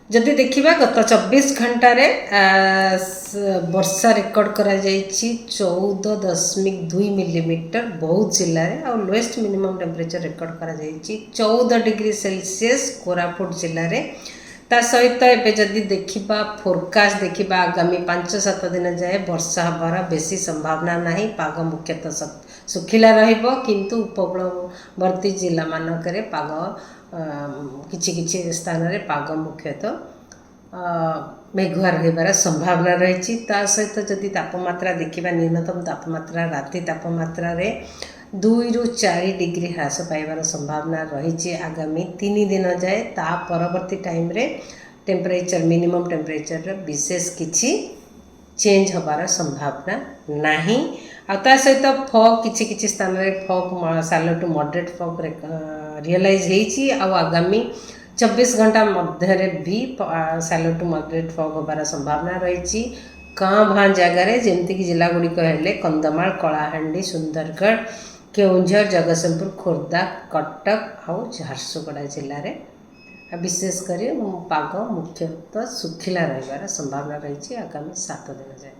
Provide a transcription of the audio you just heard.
जदि देखिबा गत 24 घंटारे वर्षा रेकर्ड करा जायछि 14.2 मिलीमीटर बहुत जिले में और लोएस्ट मिनिमम टेम्परेचर रेकर्ड करा जायछि 14 डिग्री सेल्सियस कोरापुट जिले में। ता सहित एबे जदि देखिबा फोरकास्ट देखिबा आगामी 5-7 दिन जाए वर्षा हबार बेसी संभावना नहीं। पाग मुख्यतः सुखिला रहिबो किंतु उपकूलवर्ती जिला मानकरे पाग किछि किछि स्थान रे पाग मुख्यतः मेघुआ रहिबार संभावना रही। ता सहित जदि तापमात्रा देखिबा न्यूनतम तापमात्रा राति तापमात्रा रे 2 ରୁ 4 डिग्री ह्रास पाइबार संभावना रही आगामी 3 दिन जाए। ता परवर्ती टाइम रे टेम्परेचर मिनिमम टेम्परेचर विशेष किछि चेंज होबार संभावना नहीं। आ सहित फॉग किछि किछि स्थान रे फॉग सालो टू मॉडरेट फॉग रियलाइज होईछि। आगामी 24 घंटा मध्य भी सालो टू मॉडरेट फॉग होबार संभावना रही। काँ भाँ जगार जमीक जिला गुड़िक हेले कंधमाल कलाहांडी सुंदरगढ़ केउंझर जगतसिंहपुर खोर्धा कटक और झारसुगुड़ा जिले में विशेषकर पाग मुख्यतः सुखिला रहिबार संभावना रही आगामी 7 दिन जाए।